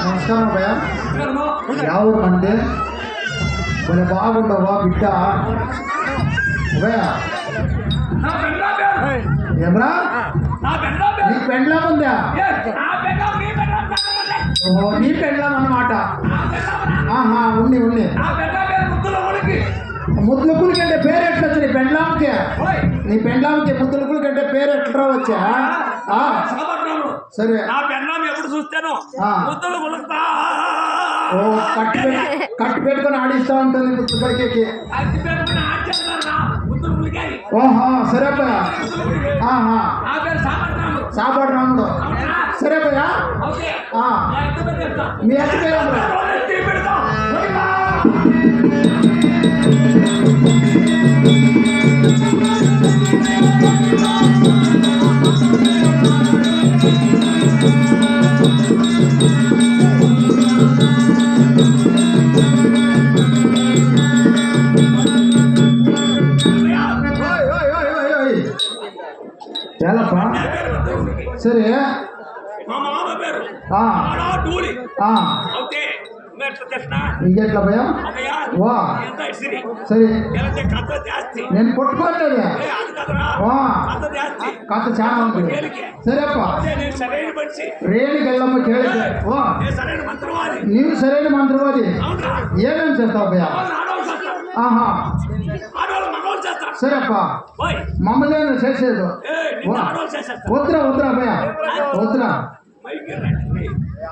నమస్కారం భయ ఎవరు అంటే మన బాగుండవా బిడ్డ భయ ఏమరా నీ పెండ్లా ఉందా? ఓహో నీ పెండ్లాం అన్నమాట. ఆహా ఉంది ఉంది. ముద్దులకులకి అంటే పేరు ఎట్లా వచ్చా? నీ పెండ్లాంకి ముద్దులకులకి అంటే పేరు ఎట్లా వచ్చా? సరే ఎప్పుడు చూస్తాను కట్టు పెట్టుకొని ఆడిస్తా ఉంటుంది ముద్దులకి. ఓహో సరే భయ. సాపాడు రాముడు. సరే భయ. మీ అత్త పేరు సరే ఇంకెట్లా భయం? వా సరే నేను కొట్టుకోలేదు. కథ చాలా ఉంటుంది. సరే అప్ప రేణికి వెళ్ళమ్మ కేళి. నీవు సరైన మంత్రవాది. ఏమేమి చేస్తావు భయ? ఆహా సరే అప్ప మమ్మల్ని చేసేది వద్దురా వద్దురా భయ వద్దురా.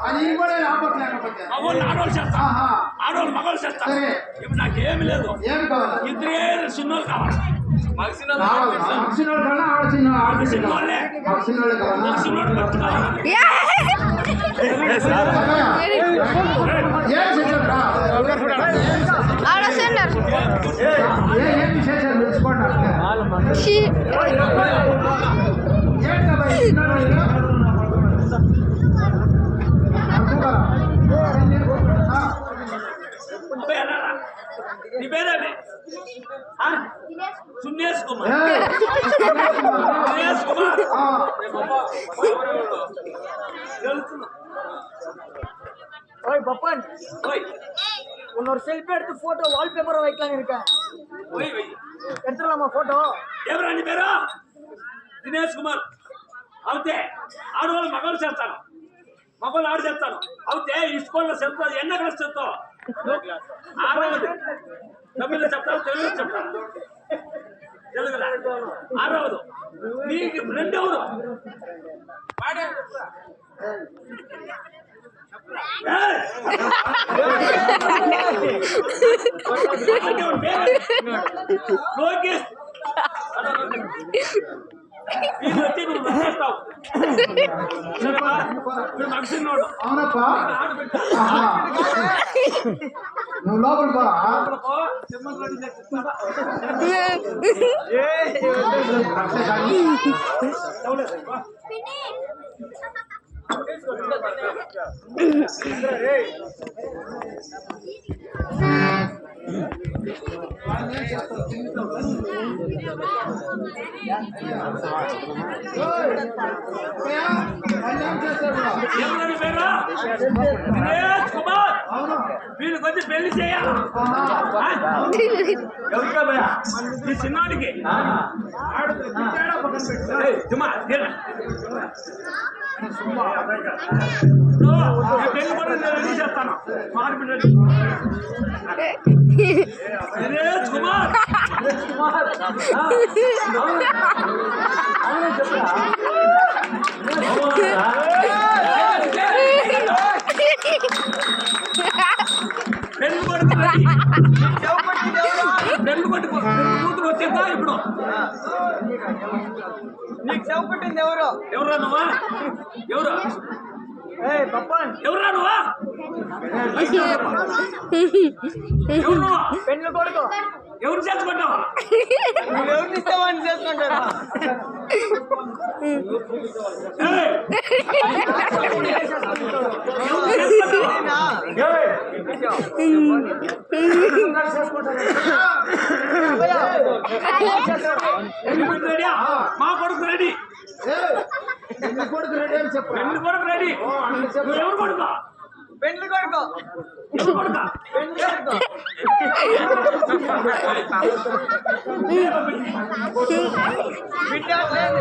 అది కూడా ఆడవాళ్ళు మగవాళ్ళు చేస్తారు. ఇప్పుడు నాకేమి లేదు. ఏం కావాలి? ఇద్దరే చిన్నోళ్ళు కావాలి. నీ పేరేమే? సున్నేష్ కుమార్. సున్నేష్ కుమార్ ஓய் பப்பன் ஓய் உன்னோட செல்ஃபி எடுத்து போட்டோ வால்பேப்பர் வைக்கலாம் இருக்கேன். ஓய் வை எடுத்துடலாமா போட்டோ? ఎవరా నీ పేరు? దినేష్ కుమార్. అవుతే ఆడవాళ్ళు మగవాళ్ళు చేస్తాను, మగవాళ్ళు ఆడు చేస్తాను. అవుతే ఈ స్కూల్లో చెప్తాను. ఎన్న క్లాస్ చెప్తావు? 6వ తమిళ చెప్తాను, తెలుగు చెప్తాను. తెలుగులా 6వ నీకు 2వ ఏయ్! అంటే వాడి పేరు లోకేష్. వీళ్ళు వచ్చి నువ్వు నచ్చేస్తావు. సరేనా? వీడు మనిషిన్నోడు. అవునప్పా ఆహా. నువ్వు లోపల పోరా ఓ, సింహం రెడ్డి చేస్తావా? అంతే కానీ ఎవరి పేరు? దినేష్ కుమార్. అవును వీళ్ళు కొంచెం పెళ్లి చేయాలి. ఆహా. ఎవరికా భయ? ఈ చిన్నవాడికి. ఏయ్, సుమా, తీరా. నేను పెళ్లి కూడా నేను రెడీ చేస్తాను. మాడిపిల్ల దినేష్ కుమార్. పెళ్లి కొడుకు రెడీ. పెళ్లి కొడుకు కూతురు వచ్చేద్దా ఇప్పుడు? నీకు చెవు పుట్టింది ఎవరు? ఎవరా నువ్వా? ఎవరు? పప్పన్ ఎవరా నువ్వా? ఎవరు నువ్వు? పెళ్లి కొడుకు. ఎవరు చేసుకుంటావా? నువ్వు ఎవరిని ఇస్తావని చేసుకుంటారు. ఏయ్! ఎవరు చేసుకుంటావా? పెళ్లి రెడీ? మా కొడుకు రెడీ. నీ కొడుకు రెడీ అని చెప్పు పెళ్లి కొడుకు రెడీ. నువ్వు ఎవరు కొడుకు? పెళ్లి కొడుకు. ఎవరు కొడుకు? పెళ్లి కొడుకు. బిడ్డ లేదు.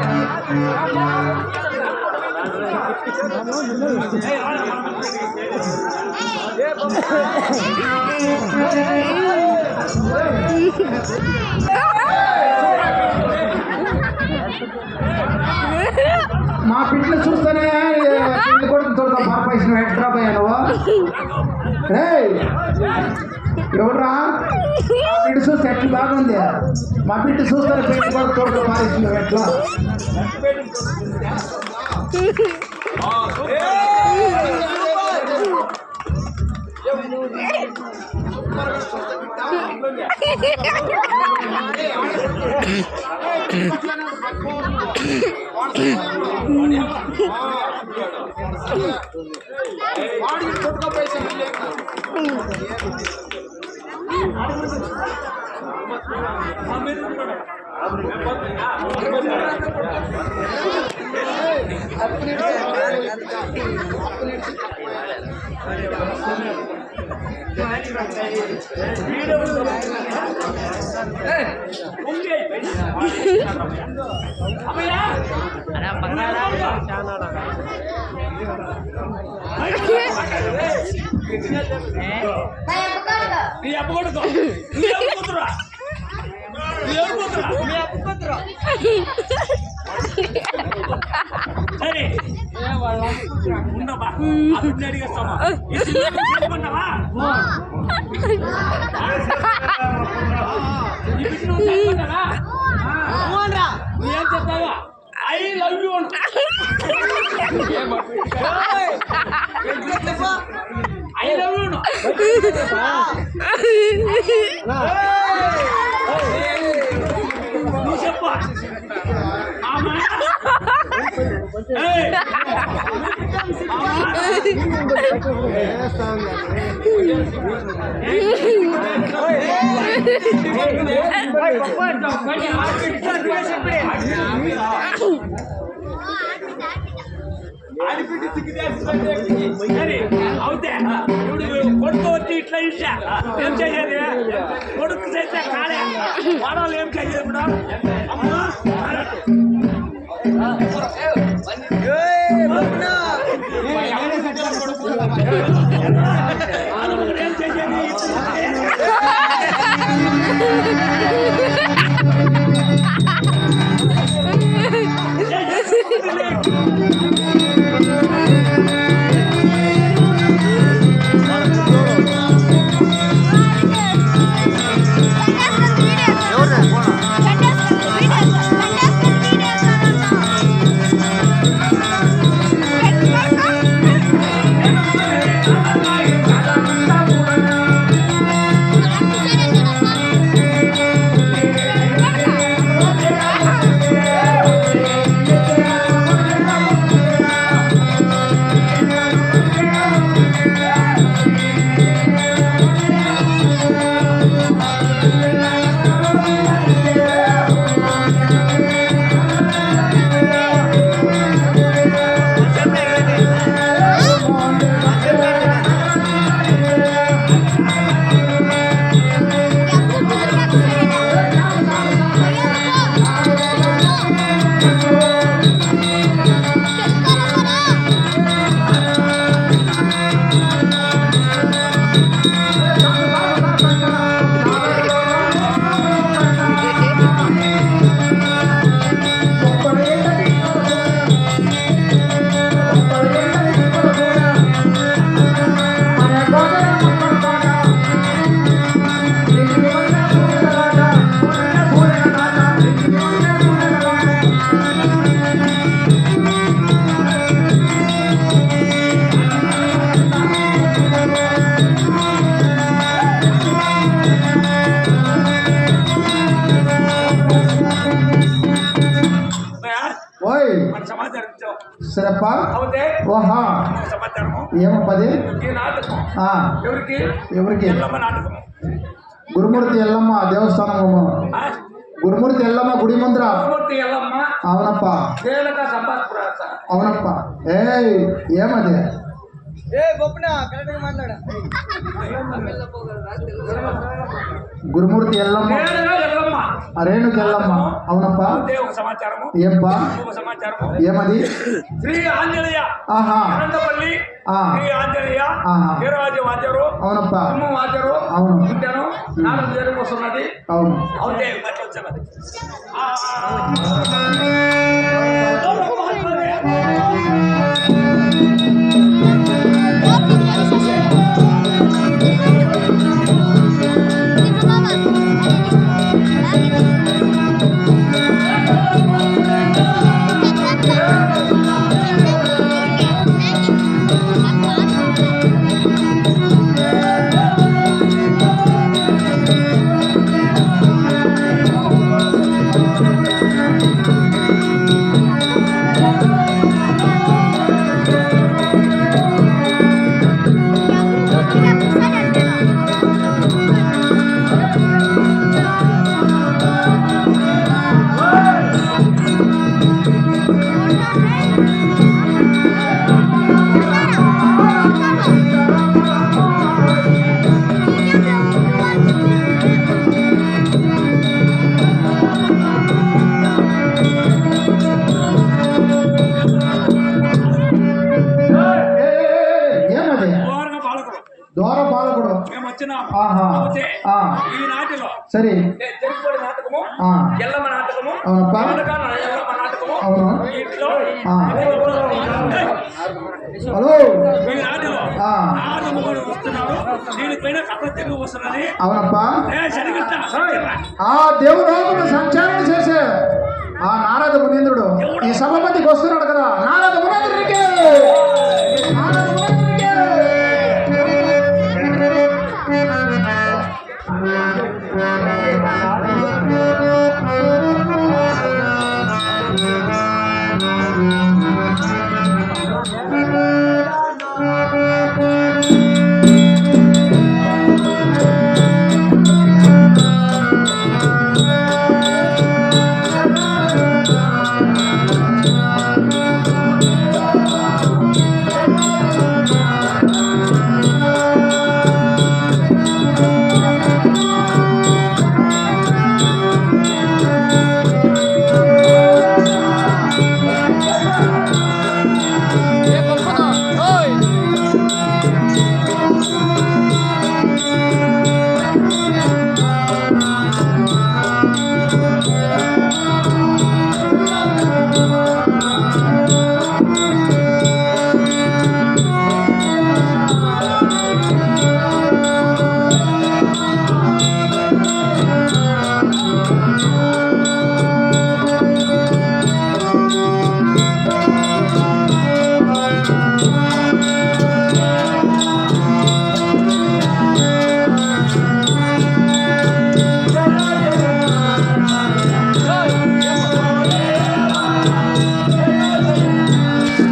మా పిట్లు చూస్తేనే పెళ్లి కొడుకు తోడుగా పాపేసిన హైదరాబాద్ నువ్వు ఏయ్ ఎవడ్రా మా పిట్టు చూస్తే ఎట్లు బాగుంది మా పిట్టు చూస్తేనే పెళ్లి కొడుకు తోడుగా పారేసిన ఎట్లా నీ అప్ప కొడుకు నీ ఎవరు కూతురా నీ ఎవరు కూతురా మీ అప్పు కూతురు. సరే ఉండమ్మా ఆ బిడ్డని అడిగేస్తామా ఈ సినిమా చేసుకుంటావా ఈ బిడ్డ నువ్వు చేసుకుంటావా అవునరా? నువ్వేం చెప్తావా ఐ లవ్ యూ ఏయ్! ఎట్లా చెప్పు? ఐ లవ్ యూ నువ్వు చెప్పు ఆమా ఏయ్ సరే అవుతే ఇప్పుడు కొడుకు వచ్చి ఇట్లా ఇచ్చా ఏం చెయ్యాలి కొడుకు చేస్తే కాలే వాడాలి ఏం చెయ్యాలి ఇప్పుడు అమ్మా ఏం చెయ్యాలి సరేప్ప అవుతే ఓహా సమాచారము ఏమప్పది ఈ నాటకం ఆ, ఎవరికి ఎవరికి ఎల్లమ్మ నాటకము గురుమూర్తి ఎల్లమ్మ దేవస్థానము ఆ? గురుమూర్తి ఎల్లమ్మ గుడి ముందర గురుమూర్తి ఎల్లమ్మ అవునప్ప దేవక సంపాదించ అవునప్ప ఏయ్ ఏమది ఏ గొప్పన కరెక్ట్ గా మాట్లాడా గురుమూర్తి ఎల్లమ్మ ఎల్లమ్మ రేణుకి ఎల్లమ్మ అవునప్ప అవుతే ఒక సమాచారము ఏంపా ఒక సమాచారము ఏమది శ్రీ ఆంజనేయ ఆహా అనంతపల్లి ఆ, శ్రీ ఆంజనేయ ఆహా. వీరరాజ వాద్యరు అవునప్ప సింహం వాద్యరు అవును. ఉంటాను నాలుగు జరిగి వస్తున్నది అవును అవుతే గట్టి వచ్చినది ఏమది ఓరగా పాలకుడు దూర పాలకుడు మేము వచ్చినాం ఆహా అవుతే ఆ, ఈ నాటిలో సరే తెలుగుబడి నాటకము ఆ, ఎల్లమ్మ నాటకము అవునప్ప వెనకాల ఎల్లమ్మ నాటకము అవును ఇంట్లో ఆ. హలో ఈ నాటిలో ఆ. నాడు మొగుడు వస్తున్నాడు దీనిపైన కథ తెలుగు వస్తున్నది అవునప్ప శనికృష్ణ ఆ దేవుడు సంచారం చేసే ఆ నారద మునీంద్రుడు ఈ సభపతికి వస్తున్నాడు కదా నారద మునీంద్రుడికి నారద మునీంద్రుడికి.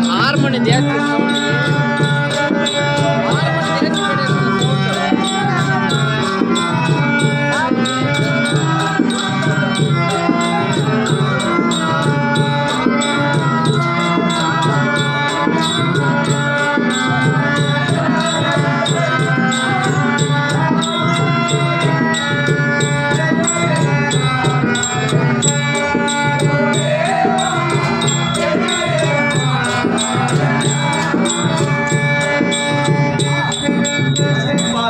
హార్మోని జాస్తి సౌండ్ హార్మోని జాస్తి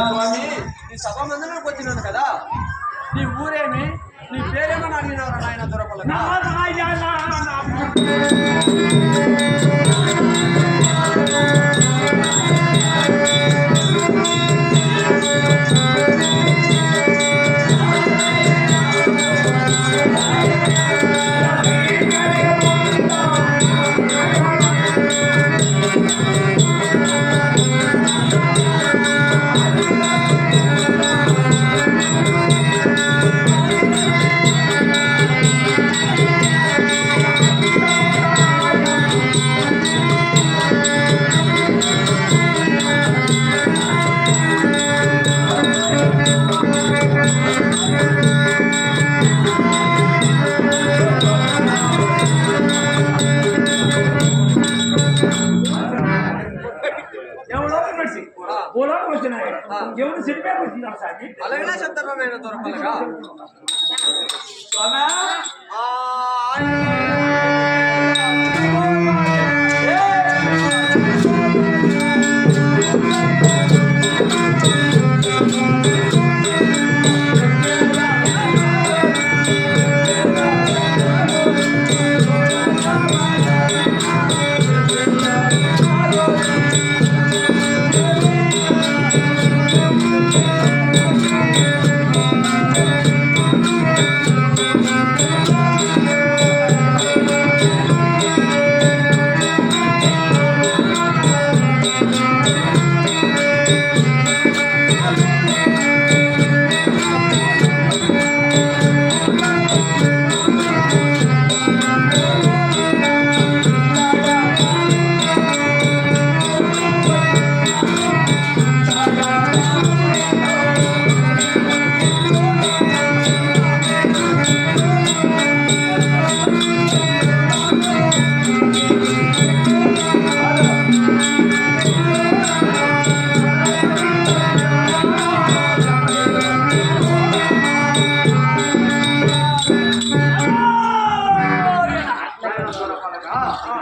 స్వామి నీ సభ మందిరానికి వచ్చినాను కదా నీ ఊరేమి నీ పేరేమని అడిగినవరా నాయన దొరకలేదు స్వామి అలాగే చెప్తాను దొరకలుగా స్వామి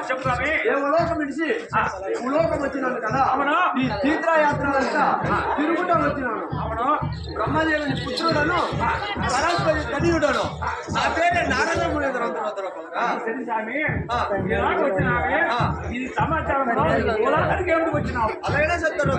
చెప్పు స్వామి దేవలోకం విడిచి భూలోకం వచ్చినాను కదా అవును. ఈ తీర్థయాత్రలంతా తిరుగుటం వచ్చినాను అవును బ్రహ్మదేవుని పుత్రుడను సరస్వతి తనయుడను నా పేరు నారదముని దొరకలుగా సరే స్వామి ఈనాడు వచ్చినావే ఇది సమాచారం మూలానికి ఏమిటి వచ్చినావు అలాగే చెప్తాను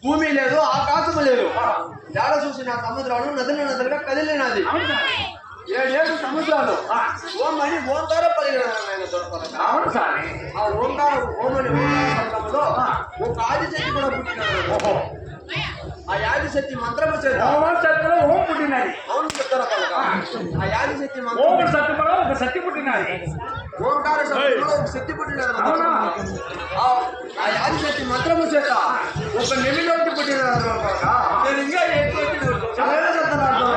భూమి లేదు ఆకాశము లేదు జాడ చూసిన సముద్రాలు నదులుగా కదిలినది 7 సముద్రాలు ఓమని ఓంకార పలికిన దొరకలుగా అవును స్వామి ఆ ఓంకార ఓమని ఓంకార శబ్దంలో ఒక ఆదిశక్తి కూడా పుట్టినాడు ఆ యాదిశక్తి మంత్రము చేత ఓం పుట్టినది అవును దొరకలుగా ఆ యాదిశక్తి ఓం మంత్రం సత్యపడ ఒక శక్తి పుట్టినది ఓంకార శబ్దంలో ఒక శక్తి పుట్టినాడు ఆ యాదిశక్తి మంత్రము చేత ఒక నెమిలోకి పుట్టినాడు దొరకలుగా నేను ఇంకా ఎక్కువ అలాగే చెప్తున్నాడు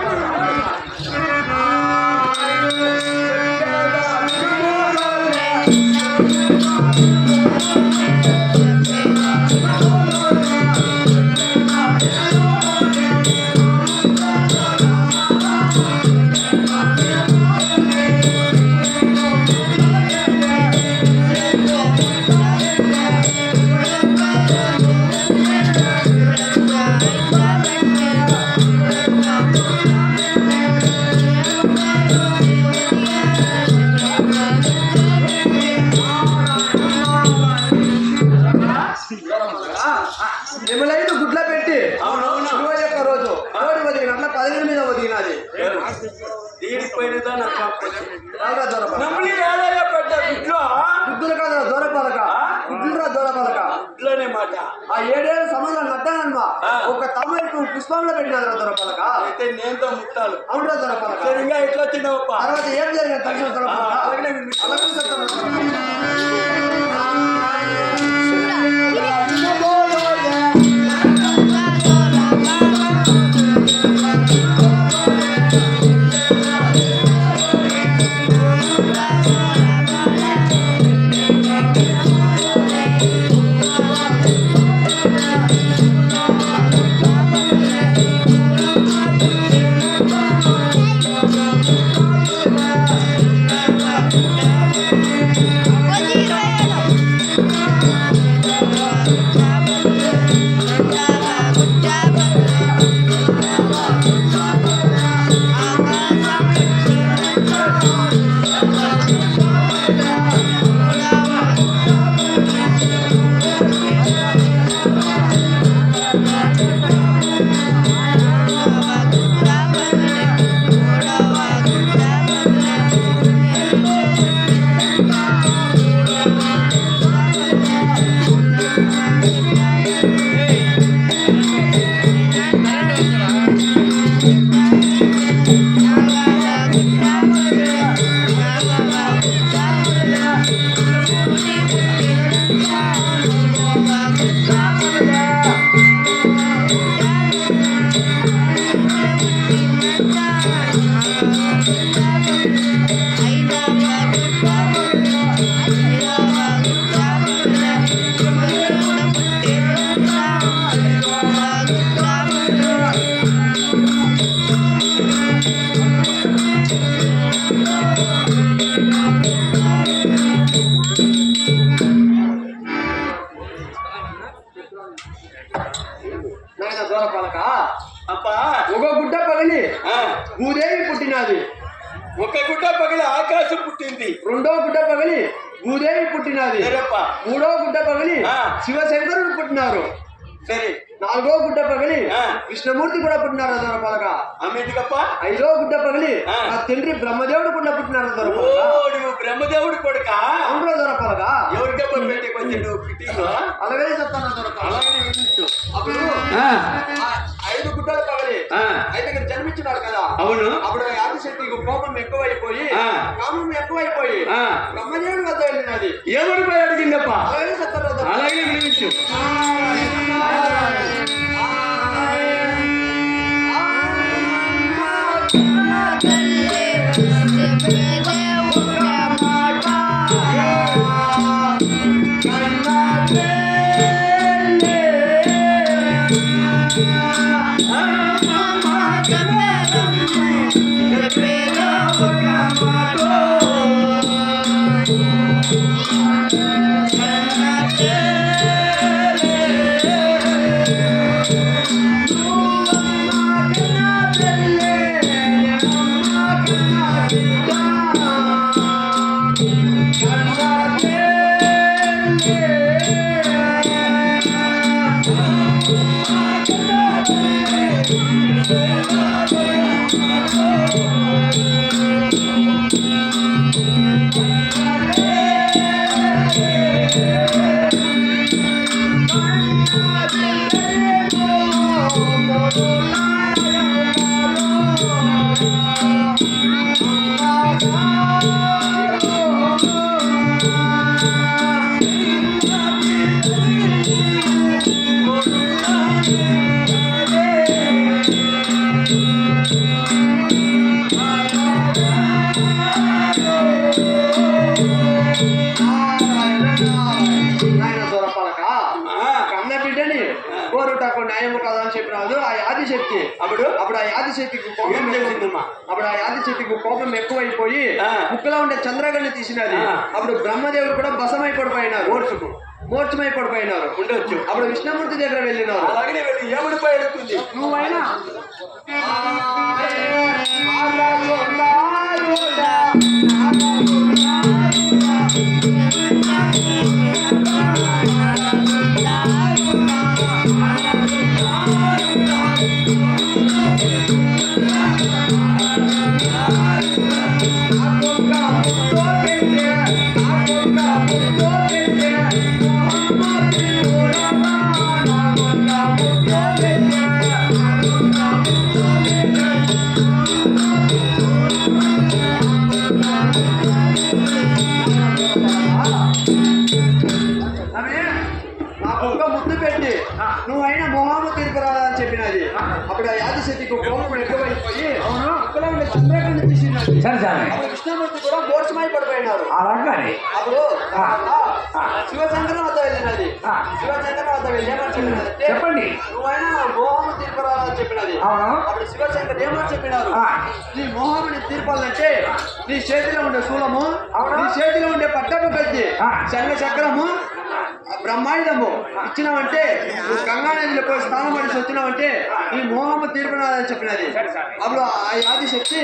నిమ్మలైన గుడ్ల పెట్టి శివ యొక్క రోజు 18 మీద వదిలినది దీనిపైన నమ్మలి ఏదైనా పెట్ట మాట ఆ 7 ఏళ్ళ సముద్రం నడ్డానమ్మా ఆ. ఒక తామర పువ్వు పుష్పంలో పెట్టినారు దొరపలక అయితే నేనుతో ముట్టాలు అవునా దొరపలక సరిగా ఎట్లా వచ్చినావప్ప తర్వాత ఏం జరిగిన తక్షణ దొరపలక అలాగే నేను అలాగే చెప్తాను దొరపలక. నాయన దొరపలక అప్ప ఒక గుడ్డ పగిలి ఆ, భూదేవి పుట్టినది. ఒక గుడ్డ పగిలి ఆకాశం పుట్టింది రెండో గుడ్డ పగిలి భూదేవి పుట్టినది. సరేప్ప మూడో గుడ్డ పగిలి ఆ. శివశంకరుడు పుట్టినారు. సరే నాలుగో గుడ్డ పగిలి ఆ. కృష్ణమూర్తి కూడా పుట్టినారు దొరపలక. అమ్మిటికప్ప ఐదో గుడ్డ పగిలి ఆ. ఆ తండ్రి బ్రహ్మదేవుడు కూడా పుట్టినారు ఓ దొరపలక. నువ్వు బ్రహ్మదేవుడు కొడుక అవును దొరపలక. ఎవరికప్ప పెట్టి కొంచెం నువ్వు ఫిట్టింగ్ అలాగే చెప్తాను దొరపలక. అలాగే వినిపించు అప్పుడు ఆ, ఆ 5 గుడ్డలు పగిలి ఆ, ఐదుగురు జన్మించినారు కదా. అవును అప్పుడు ఆదిశక్తికి కోపం ఎక్కువైపోయి ఆ. కామం ఎక్కువైపోయి ఆ, బ్రహ్మదేవుడి వద్ద వెళ్ళినది. ఏమని పోయి అడిగిందప్ప అలాగే చెప్తాను దొరపలక. అలాగే వినిపించు నాయన దొరపలక. కన్న బిడ్డని కోరుటకు న్యాయము కదా అని చెప్పినాడు ఆ ఆదిశక్తి. అప్పుడు ఆ ఆదిశక్తికి కోపం ఏం చేసిందమ్మా? అప్పుడు ఆ ఆదిశక్తికి కోపం ఎక్కువైపోయి ఆ. ముక్కులో ఉండే చంద్రగణి తీసినది. ఆ. అప్పుడు బ్రహ్మదేవుడు కూడా బసమై పడిపోయినారు. మోర్చమై పడిపోయినారు. ఉండొచ్చు అప్పుడు విష్ణుమూర్తి దగ్గర వెళ్ళినారు. అలాగనే వెళ్ళి ఏమని పోయి అడుగుతుంది నువ్వైనా ఆ ఒక ముద్దు పెట్టి నువ్వైనా మొహాము తీర్పు రాదని చెప్పినది. అప్పుడు ఆ యాదశక్తికి కోపం ఎక్కువైపోయి అక్కడ ఉండే చంద్రకాన్ని తీసినది. సరే సరే అప్పుడు కృష్ణమూర్తి కూడా మోసమై పడిపోయినారు. అలాగే అప్పుడు శివశంకరం వద్ద వెళ్ళినది. శివశంకరం వద్ద వెళ్ళేమని చెప్పినది, చెప్పండి. నువ్వైనా మోహము తీర్పు రాదని చెప్పినది. అవును. అప్పుడు శివశంకర్ ఏమని చెప్పినారు, నీ మోహముని తీర్పాలంటే నీ చేతిలో ఉండే శూలము, నీ చేతిలో ఉండే పట్టపు కత్తి, శంఖ చక్రము, బ్రహ్మాయుధము ఇచ్చినావంటే నువ్వు గంగా నదిలో పోయి స్నానం పడిసి వచ్చినావంటే నీ మోహము తీర్పునాదని చెప్పినది. అప్పుడు ఆ ఆదిశక్తి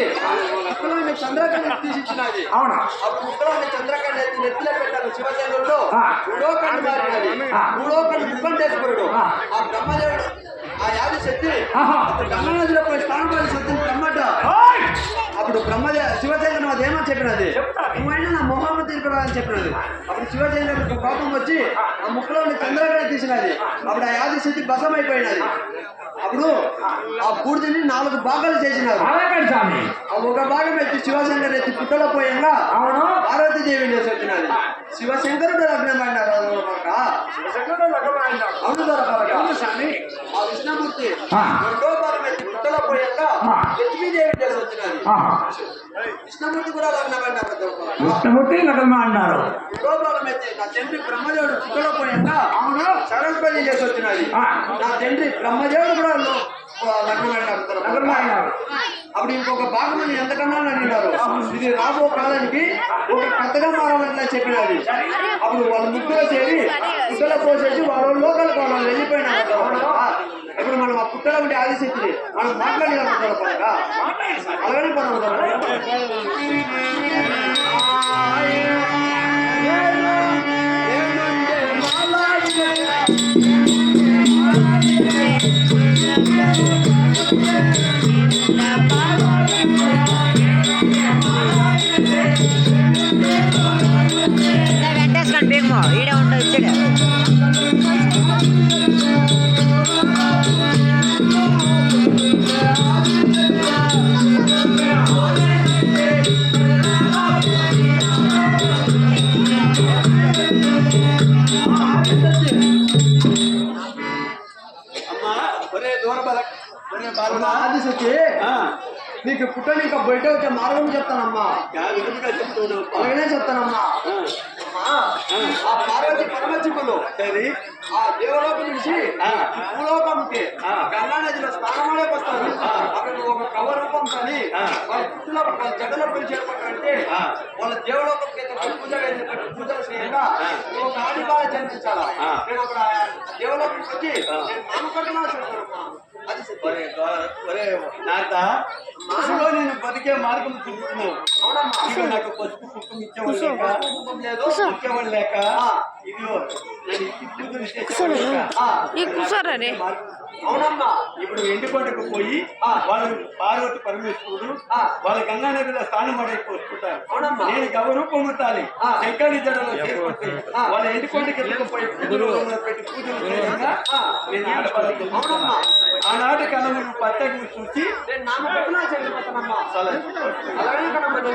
ముక్కలోని చంద్రకళ తీసి ఇచ్చినది. అవునా? అప్పుడు ముక్కలోని చంద్రకళ నెత్తిలో పెట్టారు. శివశంకరుడు మూడో కన్ను మారినది. మూడో కన్ను ముఖం చేసుకున్నాడు. ఆ బ్రహ్మదేవుడు ఆ ఆదిశక్తి అప్పుడు గంగా నదిలో పోయి స్నానం పడిసి వచ్చింది బ్రహ్మట. అప్పుడు శివశంకర్ అది ఏమని చెప్పినది, నువ్వైనా నా మొహమ్మ తీర్పురాదని చెప్పినది. అప్పుడు శివశంకర్ కోపం వచ్చి ఆ ముక్కులో ఉండే చంద్రకళ తీసినది. అప్పుడు ఆ యాదశక్తి భసం అయిపోయినది. అప్పుడు ఆ బూడిదని 4 భాగాలు చేసినారు. ఒక భాగం ఎత్తి శివశంకర్ ఎత్తి పుట్టలో పోయంగా పార్వతీదేవి చేసి వచ్చినది. శివశంకరుడు లగ్నం అన్నారు. అవును ఆ కృష్ణమూర్తి రెండో భాగం ఎత్తి పుట్టలో పోయంగా లక్ష్మీదేవి చేసి వచ్చినది. కృష్ణమూర్తి కూడా లగ్నం అన్నారు. కృష్ణమూర్తి లగ్నం అన్నారు. రెండో భాగం ఎత్తి నా తండ్రి బ్రహ్మదేవుడు పుట్టలో పోయంగా అవును సరస్వతి చేసి వచ్చినది. నా తండ్రి బ్రహ్మదేవుడు కూడా లగ్నం అన్నారు. అప్పుడు ఇంకొక భాగం ఎంతకన్నా అడిగినారు. ఇది రాబో కాలానికి ఒక కథగా మారాలని చెప్పినది. అప్పుడు వాళ్ళు ముగ్గురు చేరి పుట్టలో పోసేసి వాళ్ళ లోకలకు వాళ్ళు వెళ్ళిపోయినారు. ఇప్పుడు మనం ఆ పుట్టలో ఉండే ఆదిశక్తిని మనం మాట్లాడగలుగుతాం. అలాగే వెంటేసుకోండి బీగమో ఈడే ఉంటుంది ఇచ్చాడు. ఆదిశక్తి నీకు పుట్టని ఇంకా బయట వచ్చే మార్గం చెప్తానమ్మా. అలాగనే చెప్తానమ్మా. ఆ పార్వతి పరమశివులు ఆ దేవలోకం నుంచి భూలోకంకి గంగా నదిలో స్నానమాడే వస్తారు. అక్కడ ఒక కవ రూపం కానీ వాళ్ళ పుట్టులో వాళ్ళ జగలో పిలిచి ఏర్పడాలంటే వాళ్ళ దేవలోకంకి పూజలు చేయంగా ఒక ఆదిబాగా జన్మించాలా. నేను అక్కడ దేవలోకంకి వచ్చి నేను నామకరణం చేస్తానమ్మా. అది నేను బతికే మార్గం చూస్తున్నావు. నాకు పసుపు కుటుంబం ఇచ్చేవాళ్ళు లేక ఇదిగో అవునమ్మా. ఇప్పుడు ఎండికోటకు పోయి వాళ్ళు పార్వతి పరమేశ్వరుడు వాళ్ళ గంగా నదిలో స్నానం పడేసి వస్తుంటారు. నేను గౌరూపం ఉండాలి శంకరి జడలో చేరుకుంటే వాళ్ళ ఎండికోటకి వెళ్ళకపోయి పూజలు పెట్టి పూజలు చేయంగా నేను ఆడపడి ఆనాటి కళ పచ్చకి చూసి నేను నామకరణం చేయకపోతానమ్మా. అలాగే